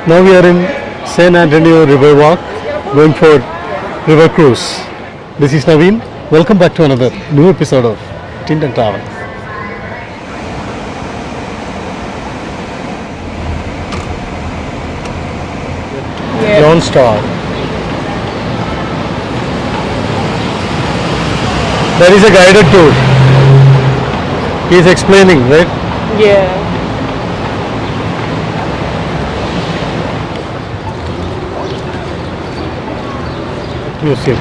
Now we are in San Antonio Riverwalk, going for river cruise. This is Naveen. Welcome back to another new episode of Tint and Travel. Lone Star. There is a guided tour. He is explaining, right? Yeah. Museum.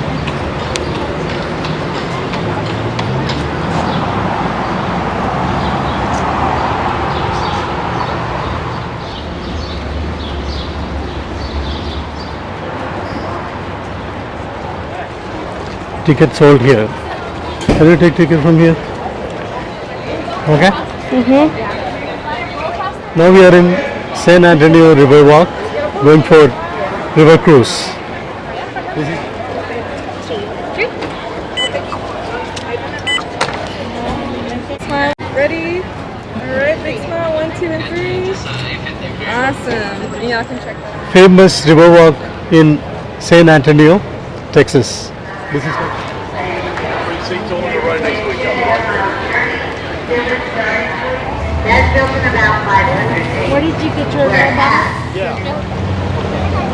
Tickets sold here. Can you take ticket from here? Okay. Now we are in San Antonio Riverwalk, going for river cruise. Smile. Ready? Alright, big smile. 1, 2, and 3. Awesome. And y'all can check that out. Famous riverwalk in San Antonio, Texas. This is Where did you get your robot?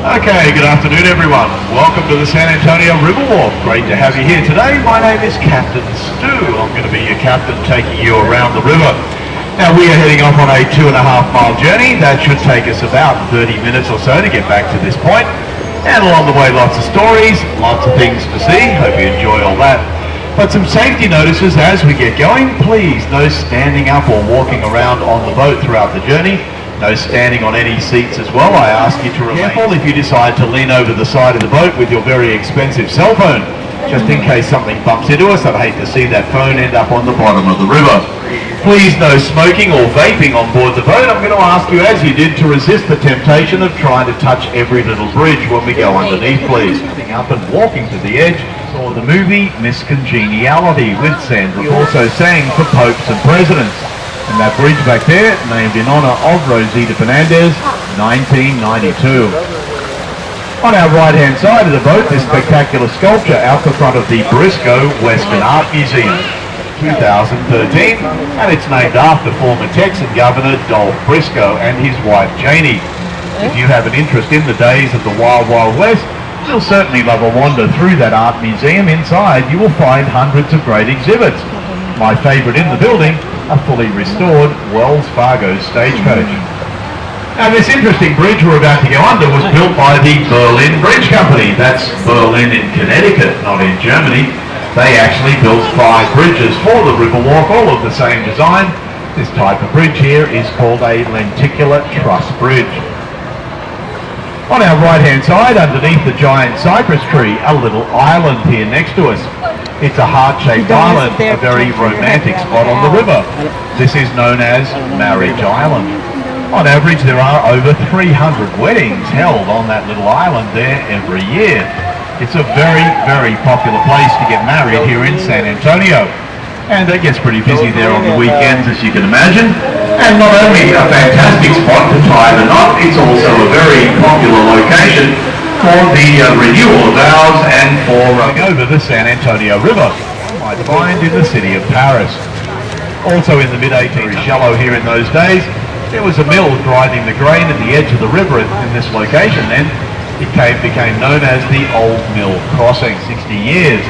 Okay, good afternoon everyone. Welcome to the San Antonio Riverwalk. Great to have you here today. My name is Captain Stu. I'm going to be your captain taking you around the river. Now we are heading off on a 2.5-mile journey. That should take us about 30 minutes or so to get back to this point. And along the way, lots of stories, lots of things to see. Hope you enjoy all that. But some safety notices as we get going. Please, no standing up or walking around on the boat throughout the journey. No standing on any seats as well. I ask you to remain careful if you decide to lean over the side of the boat with your very expensive cell phone. Just in case something bumps into us, I'd hate to see that phone end up on the bottom of the river. Please, no smoking or vaping on board the boat. I'm going to ask you, as you did, to resist the temptation of trying to touch every little bridge when we go underneath, please. Standing up and walking to the edge. Saw the movie Miss Congeniality with Sandra. Also sang for popes and presidents. And that bridge back there, named in honour of Rosita Fernandez, 1992. On our right-hand side of the boat, this spectacular sculpture out the front of the Briscoe Western Art Museum, 2013, and it's named after former Texan Governor Dolph Briscoe and his wife Janie. If you have an interest in the days of the Wild Wild West, you'll certainly love a wander through that art museum. Inside, you will find hundreds of great exhibits. My favourite in the building, a fully restored Wells Fargo stagecoach. Now this interesting bridge we're about to go under was built by the Berlin Bridge Company. That's Berlin in Connecticut, not in Germany. They actually built 5 bridges for the Riverwalk, all of the same design. This type of bridge here is called a lenticular truss bridge. On our right-hand side, underneath the giant cypress tree, a little island here next to us. It's a heart-shaped island, a very romantic spot on the river. This is known as Marriage Island. On average, there are over 300 weddings held on that little island there every year. It's a very, very popular place to get married here in San Antonio. And it gets pretty busy there on the weekends, as you can imagine. And not only a fantastic spot to tie the knot, it's also a very popular location for the renewal of vows and for over the San Antonio River, you might find in the city of Paris. Also in the mid-18th, shallow here in those days, there was a mill grinding the grain at the edge of the river in this location. Then it became known as the Old Mill Crossing, 60 years.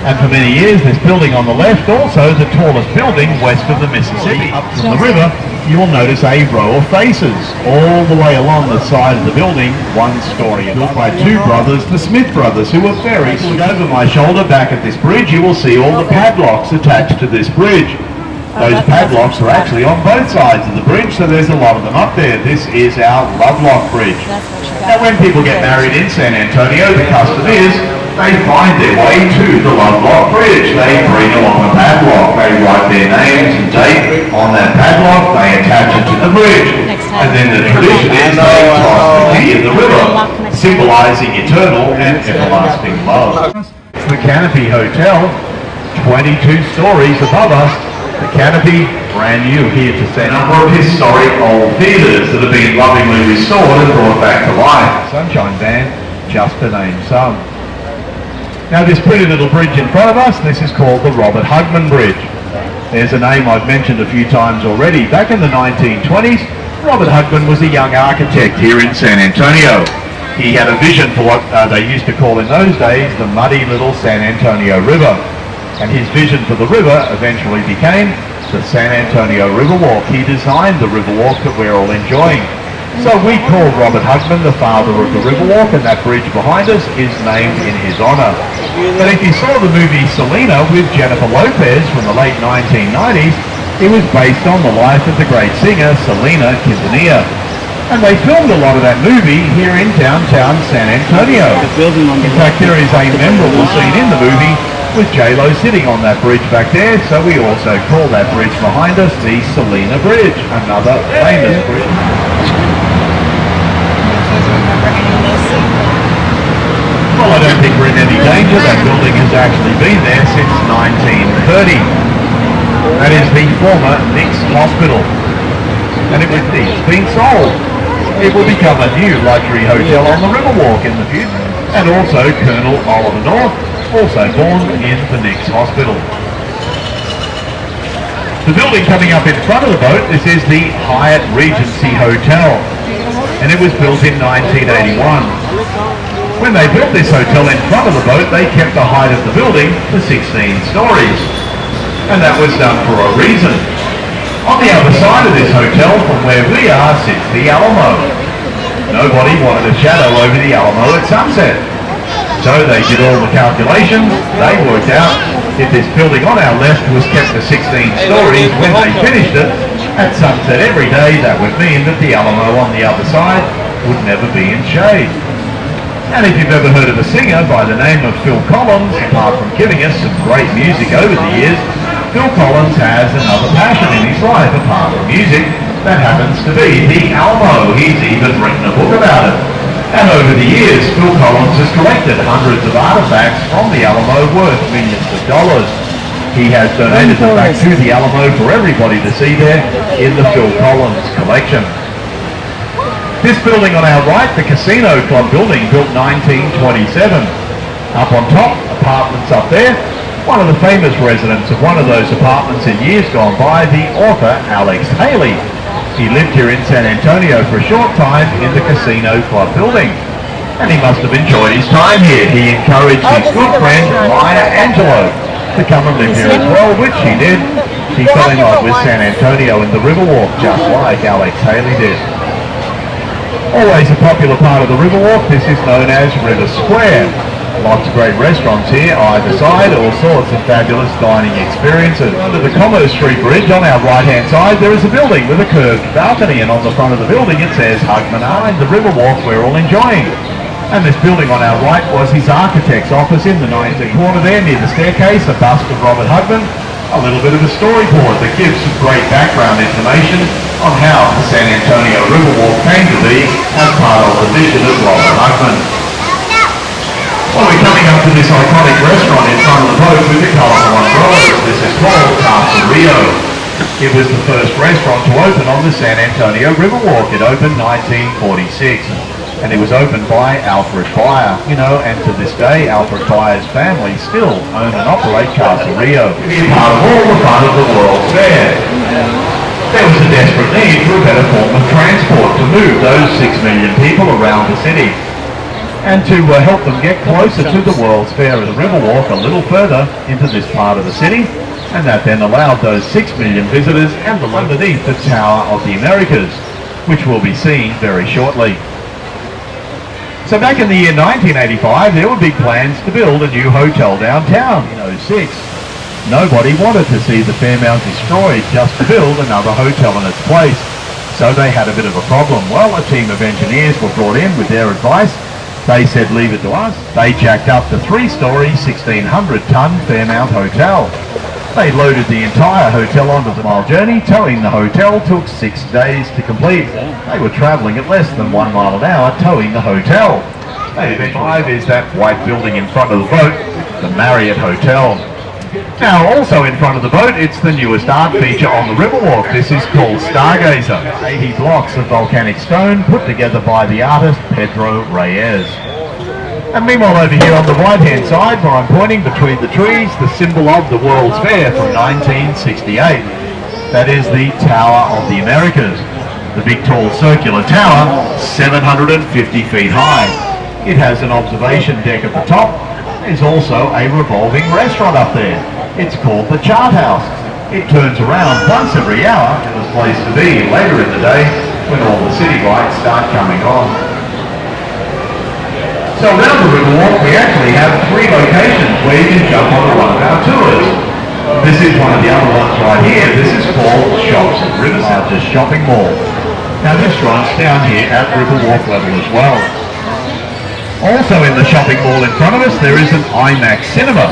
And for many years, this building on the left, also the tallest building west of the Mississippi. Up from the river, you'll notice a row of faces all the way along the side of the building, one story, built by 2 brothers, the Smith brothers, who were very sweet. Over my shoulder back at this bridge, you will see all the padlocks attached to this bridge. Those padlocks are actually on both sides of the bridge, so there's a lot of them up there. This is our Lovelock Bridge. Now when people get married in San Antonio, the custom is they find their way to the Lovelock Bridge. They bring along a padlock. They write their names and date on that padlock. They attach it to the bridge. And then the tradition is they toss the key in the river, symbolising eternal and everlasting love. It's the Canopy Hotel, 22 stories above us. The canopy, brand new here to San Antonio. A number of historic old theatres that have been lovingly restored and brought back to life. Sunshine Band, just to name some. Now this pretty little bridge in front of us, this is called the Robert Hugman Bridge. There's a name I've mentioned a few times already. Back in the 1920s, Robert Hugman was a young architect here in San Antonio. He had a vision for what they used to call in those days the muddy little San Antonio River. And his vision for the river eventually became the San Antonio Riverwalk. He designed the Riverwalk that we're all enjoying. So we call Robert Hugman the father of the Riverwalk, and that bridge behind us is named in his honour. But if you saw the movie Selena with Jennifer Lopez from the late 1990s, it was based on the life of the great singer Selena Quintanilla. And they filmed a lot of that movie here in downtown San Antonio. In fact, there is a memorable scene in the movie with J-Lo sitting on that bridge back there, so we also call that bridge behind us the Selena Bridge, another famous bridge. Well, I don't think we're in any danger. That building has actually been there since 1930. That is the former Nick's Hospital. And it's been sold. It will become a new luxury hotel on the Riverwalk in the future. And also Colonel Oliver North, also born in the Nick's Hospital. The building coming up in front of the boat, this is the Hyatt Regency Hotel. And it was built in 1981. When they built this hotel in front of the boat, they kept the height of the building to 16 stories. And that was done for a reason. On the other side of this hotel, from where we are, sits the Alamo. Nobody wanted a shadow over the Alamo at sunset. So they did all the calculations. They worked out if this building on our left was kept to 16 stories when they finished it, at sunset every day, that would mean that the Alamo on the other side would never be in shade. And if you've ever heard of a singer by the name of Phil Collins, apart from giving us some great music over the years, Phil Collins has another passion in his life apart from music. That happens to be the Alamo. He's even written a book about it. And over the years, Phil Collins has collected hundreds of artifacts from the Alamo worth millions of dollars. He has donated them back to the Alamo for everybody to see there in the Phil Collins collection. This building on our right, the Casino Club building, built 1927. Up on top, apartments up there. One of the famous residents of one of those apartments in years gone by, the author Alex Haley. He lived here in San Antonio for a short time in the Casino Club building. And he must have enjoyed his time here. He encouraged his good friend Maya Angelou to come and live here as well, which she did. She fell in love with San Antonio and the Riverwalk, just like Alex Haley did. Always a popular part of the Riverwalk, this is known as River Square. Lots of great restaurants here, either side, all sorts of fabulous dining experiences. Under the Commerce Street Bridge on our right-hand side, there is a building with a curved balcony, and on the front of the building it says Hugman and the Riverwalk we're all enjoying. And this building on our right was his architect's office in the 19th corner there near the staircase, a bust of Robert Hugman. A little bit of a storyboard that gives some great background information on how the San Antonio Riverwalk came to be as part of the vision of Robert Hugman. Well, we're coming up to this iconic restaurant in front of the boat with the colourful umbrellas. This is called Casa Rio. It was the first restaurant to open on the San Antonio Riverwalk. It opened 1946. And it was opened by Alfred Beyer, and to this day, Alfred Beyer's family still own and operate Casa Rio. It's part of all the fun of the World's Fair. There was a desperate need for a better form of transport to move those 6 million people around the city. And to help them get closer to the World's Fair of the Riverwalk a little further into this part of the city, and that then allowed those 6 million visitors and underneath the Tower of the Americas, which we'll be seeing very shortly. So back in the year 1985, there were big plans to build a new hotel downtown in 2006. Nobody wanted to see the Fairmount destroyed just to build another hotel in its place. So they had a bit of a problem. Well, a team of engineers were brought in with their advice. They said, leave it to us. They jacked up the 3-story, 1,600-ton Fairmount Hotel. They loaded the entire hotel onto the mile journey. Towing the hotel took 6 days to complete. They were travelling at less than 1 mile an hour towing the hotel. Event 5 is that white building in front of the boat, the Marriott Hotel. Now, also in front of the boat, it's the newest art feature on the Riverwalk. This is called Stargazer, 80 blocks of volcanic stone put together by the artist Pedro Reyes. And meanwhile over here on the right-hand side, where I'm pointing between the trees, the symbol of the World's Fair from 1968. That is the Tower of the Americas. The big tall circular tower, 750 feet high. It has an observation deck at the top. There's also a revolving restaurant up there. It's called the Chart House. It turns around once every hour and is a place to be later in the day when all the city lights start coming on. So around the Riverwalk we actually have 3 locations where you can jump on one of our tours. This is one of the other ones right here. This is called Shops at Rivercenter Shopping Mall. Now this runs down here at Riverwalk level as well. Also in the shopping mall in front of us there is an IMAX cinema,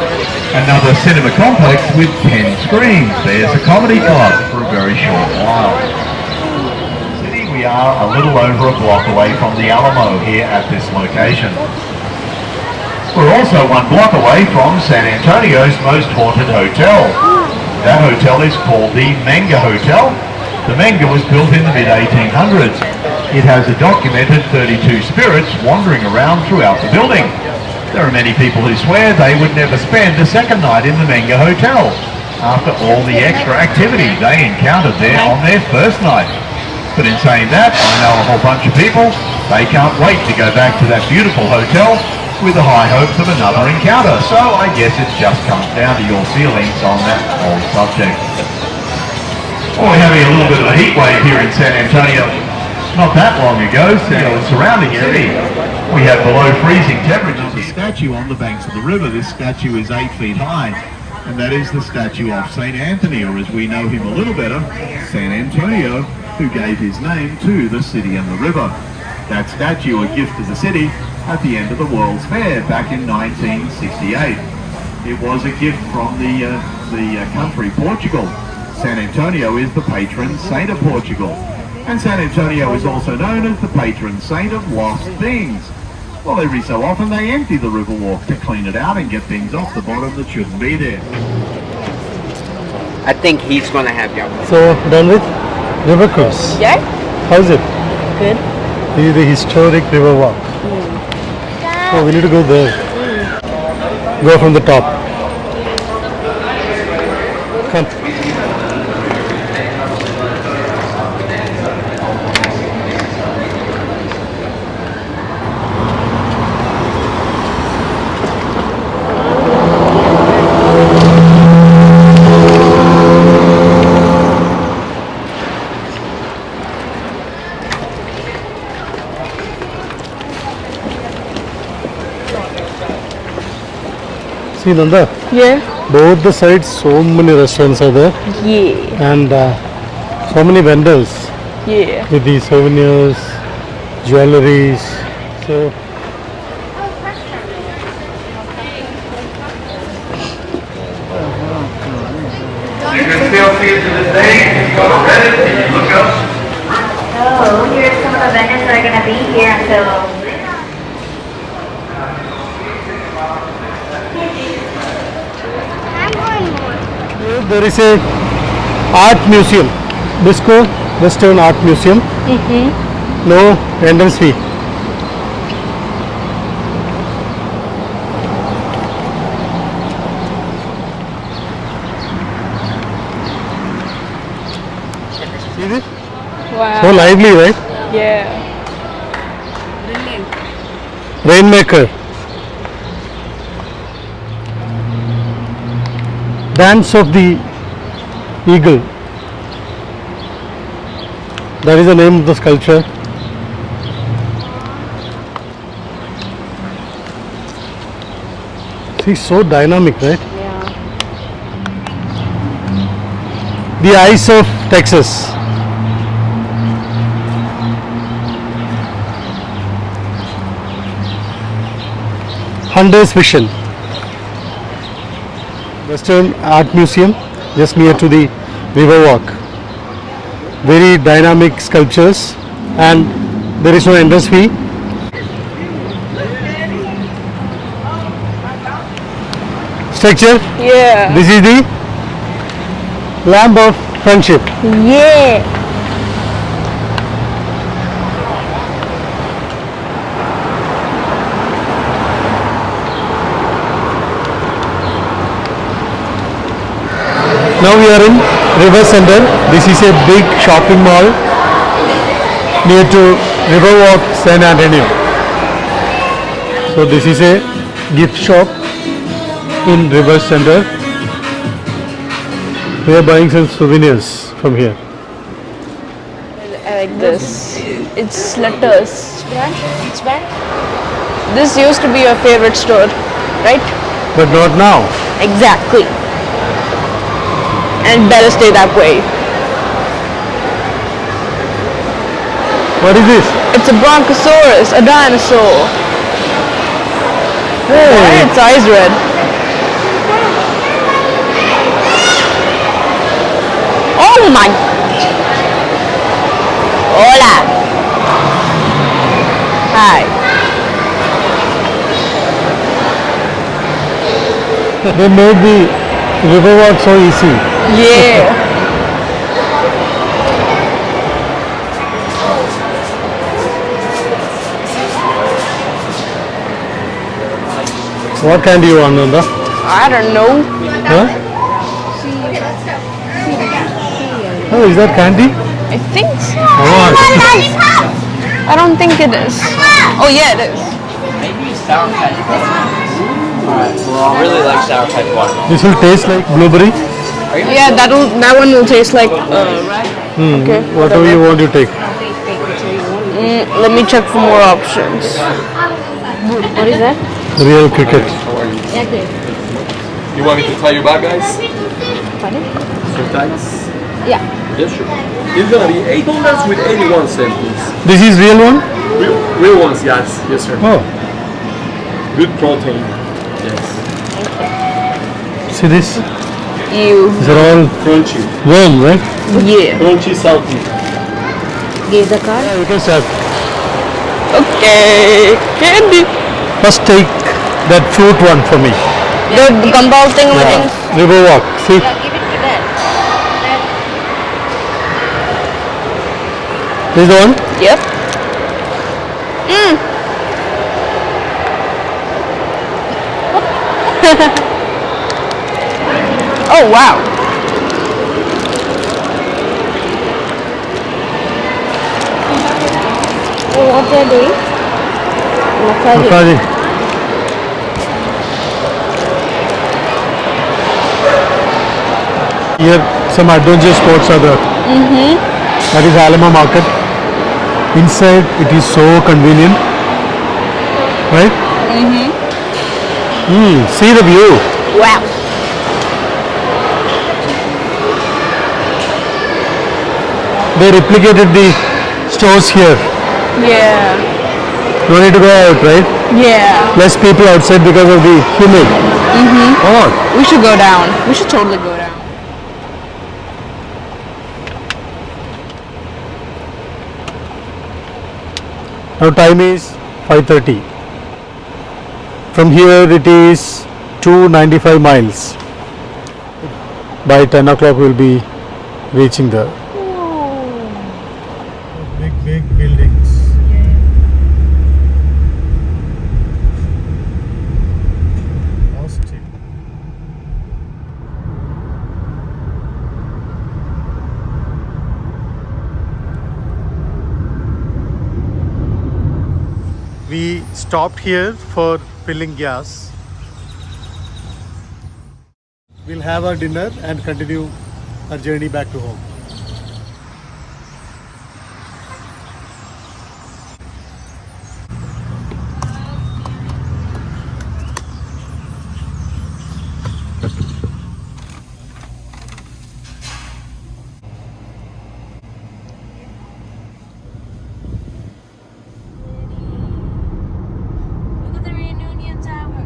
another cinema complex with 10 screens. There's a comedy club for a very short while. City, we are a little over a block away from the Alamo here at this location. We're also 1 block away from San Antonio's most haunted hotel. That hotel is called the Manga Hotel. The Manga was built in the mid-1800s. It has a documented 32 spirits wandering around throughout the building. There are many people who swear they would never spend a second night in the Manga Hotel after all the extra activity they encountered there on their first night. But in saying that, I know a whole bunch of people, they can't wait to go back to that beautiful hotel with the high hopes of another encounter. So I guess it just comes down to your feelings on that whole subject. Well, we're having a little bit of a heat wave here in San Antonio. Not that long ago, the surrounding city, we had below freezing temperatures. A statue on the banks of the river. This statue is 8 feet high, and that is the statue of St. Anthony, or as we know him a little better, San Antonio, who gave his name to the city and the river. That statue, a gift to the city at the end of the World's Fair back in 1968. It was a gift from the country Portugal. San Antonio is the patron saint of Portugal. And San Antonio is also known as the patron saint of lost things. Well, every so often they empty the Riverwalk to clean it out and get things off the bottom that shouldn't be there. I think he's gonna have you. So, done with River Cruise. Yeah? How's it? Good. This is the historic Riverwalk. So we need to go there. Go from the top. Come. See, Nanda? Yeah. Both the sides, so many restaurants are there. Yeah. And so many vendors Yeah. with these souvenirs, jewelries. So You can still see it to this day. If you go to Reddit and you look up. So here's some of the vendors that are going to be here until there is a art museum, Briscoe Western Art Museum. No entrance fee. See this? Wow. So lively, right? Yeah. Rainmaker. Dance of the Eagle. That is the name of the sculpture. See, so dynamic, right? Yeah. The Eyes of Texas. Hunter's Vision. Western Art Museum, just near to the Riverwalk. Very dynamic sculptures, and there is no entrance fee. structure. Yeah. This is the lamp of friendship. Yeah. Now we are in Rivercenter. This is a big shopping mall near to Riverwalk San Antonio. So this is a gift shop in Rivercenter. We are buying some souvenirs from here. I like this. It's letters. Which one? This used to be your favorite store, right? But not now. Exactly. And better stay that way. What is this? It's a bronchosaurus, a dinosaur. Why Hey, its eyes red? Oh my! Hola! Hi. they made the Riverwalk so easy. Yeah. What kind do you want, Nanda? I don't know. Huh? Oh, is that candy? I think so. Oh, I don't think it is. Oh yeah, it is. Maybe sour patch Alright, well, I really like sour patch watermelon. this will taste like blueberry. Yeah, that one will taste like. Okay. Whatever you want, you take. Let me check for more options. What is that? Real cricket. You want me to tell you about, guys? Pardon? Sometimes. Yeah. Yes, sure. It's gonna be $8 with 81 cents, please. This is real one? Real ones, yes, yes, sir. Oh, Good protein. Yes. see this? You. These are all Crunchy. warm, right? Yeah. Crunchy, salty. Give the card. Yeah, you can start. Okay. Candy. First take that fruit one for me. The gumball thing. Yeah. Riverwalk. See? Yeah, give it to that. This is the one? Yep. Oh wow. Oh, what they're doing? Massage. Massaging. Here some adventure sports are there. That is Alamo market. Inside it is so convenient. Right? See the view. Wow. They replicated the stores here. Yeah. No need to go out, right? Yeah. Less people outside because of the humid. Oh, We should go down. We should totally go down. now time is 5:30. From here it is 295 miles. By 10 o'clock we'll be reaching there. Big buildings. Austin. We stopped here for filling gas. We'll have our dinner and continue our journey back to home. Look at the Reunion Tower.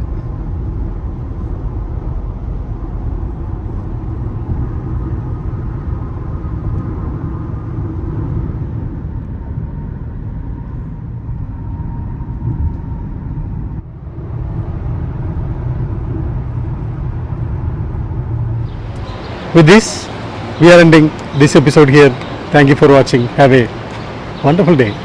with this, we are ending this episode here. Thank you for watching. Have a wonderful day.